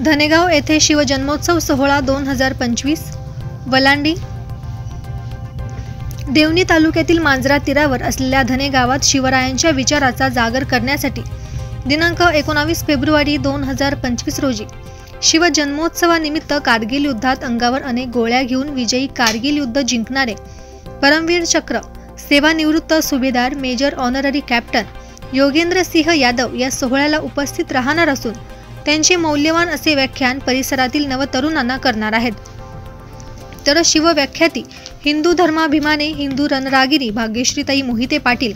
धनेगाव येथे शिवजन्मोत्सव सोहळा 2025 वलांडी। देवणी तालुक्यातील मांजरा तीरावर असलेल्या धनेगावात शिवरायांच्या विचाराचा जागर करण्यासाठी दिनांक 19 फेब्रुवारी 2025 रोजी शिवजन्मोत्सवानिमित्त कारगिल युद्धात अंगावर अनेक गोळ्या घेऊन विजयी कारगिल युद्ध जिंकणारे परमवीर चक्र सेवानिवृत्त सुभेदार major honorary captain Yogendra Singh Yadav या सोहळ्याला उपस्थित राहणार असून त्यांचे मौल्यवान असे व्याख्यान परिसरातील नवतरुणांना करणार आहेत। तर शिवव्याख्याती हिंदू धर्माभिमानी हिंदू रणरागिरी भाग्यश्रीताई मोहिते पाटील,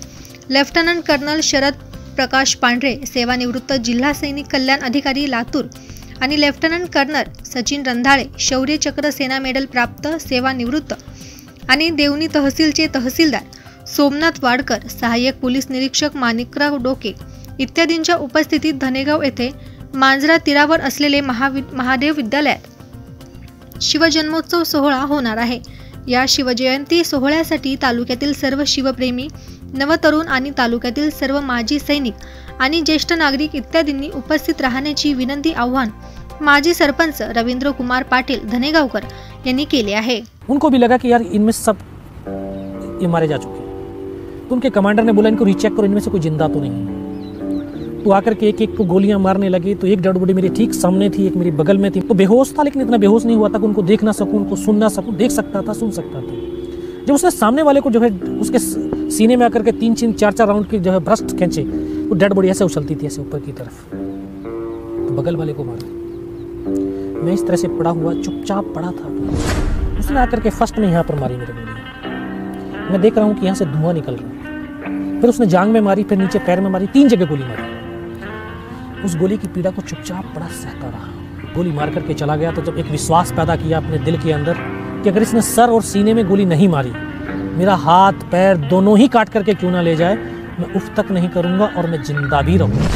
लेफ्टनंट कर्नल शरद प्रकाश पांढरे सेवानिवृत्त जिल्हा सैनिक कल्याण अधिकारी लातूर आणि लेफ्टनंट कर्नल सचिन रंधाळे शौर्य चक्र सेना मेडल प्राप्त सेवानिवृत्त आणि देवणी तहसीलचे तहसीलदार सोमनाथ वाडकर, सहाय्यक पोलीस निरीक्षक माणिकराव डोके इत्यादींच्या उपस्थितीत धनेगाव येथे मांजरा तीरावर असलेले महादेव विद्यालयात शिवजन्मोत्सव सोहळा होणार आहे। या शिवजयंती सोहळ्यासाठी तालुक्यातील सर्व शिवप्रेमी नवतरुण आणि तालुक्यातील सर्व माजी सैनिक आणि ज्येष्ठ नागरिक इत्यादींनी उपस्थित राहण्याची विनंती आव्हान माजी सरपंच रवींद्र कुमार पाटील धनेगावकर यांनी केले आहे। उनको भी लगा कि यार इनमें सब ये मारे जा चुके हैं, तो उनके कमांडर ने बोला इनको रीचेक करो, इनमें से कोई जिंदा तो नहीं है। तो आकर के एक एक को गोलियां मारने लगे। तो एक डेड बॉडी मेरे ठीक सामने थी, एक मेरी बगल में थी। तो बेहोश था लेकिन इतना बेहोश नहीं हुआ था कि उनको देख ना सकूं, उनको सुन ना सकूं। देख सकता था, सुन सकता था। जब उसने सामने वाले को जो है उसके सीने में आकर के 3 4 राउंड की जो है ब्रस्ट खींचे, वो डेड बॉडी ऐसे उछलती थी ऐसे ऊपर की तरफ। तो बगल वाले को मारा। मैं इस तरह से पड़ा हुआ चुपचाप पड़ा था। उसने आकर के फर्स्ट में यहाँ पर मारी मेरे गोली। मैं देख रहा हूँ कि यहाँ से धुआं निकल रहा है। फिर उसने जांग में मारी, फिर नीचे पैर में मारी, 3 जगह गोली मारी। उस गोली की पीड़ा को चुपचाप पड़ा सहता रहा। गोली मार करके चला गया तो जब एक विश्वास पैदा किया अपने दिल के अंदर कि अगर इसने सर और सीने में गोली नहीं मारी, मेरा हाथ पैर दोनों ही काट करके क्यों ना ले जाए, मैं उफ तक नहीं करूंगा और मैं जिंदा भी रहूंगा।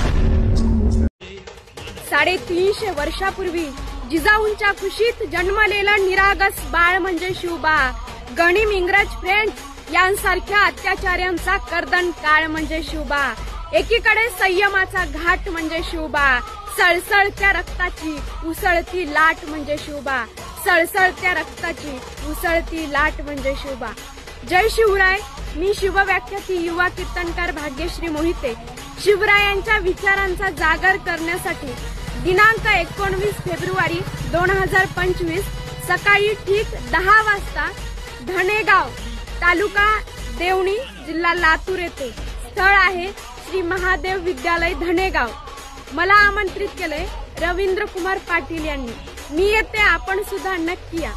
350 वर्षापूर्वी जिजाऊंच्या खुशीत जन्मलेलं निरागस बाळ म्हणजे शिवबा। गणिम इंग्रज फ्रेंच यांसारख्या अत्याचार्यांचा कर्दन काळ म्हणजे शिवबा। एकीकडे संयमाचा घाट म्हणजे शिवबा, सळसळत्या रक्ताची उसळती लाट म्हणजे शिवबा, सळसळत्या रक्ताची उसळती लाट म्हणजे शिवबा। जय शिवराय। मी शिवव्याख्याती युवा कीर्तनकार भाग्यश्री मोहिते शिवरायांच्या विचारांचा जागर करण्यासाठी दिनांक 19 फेब्रुवारी 2025 सकाळी ठीक 10 वाजता धनेगाव तालुका देवणी जिल्हा लातूर येथे स्थळ आहे श्री महादेव विद्यालय धनेगाव। मला आमंत्रित केले रवींद्र कुमार पाटील यांनी। मी येते, आपण सुद्धा नक्की या।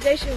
जय शिवराय।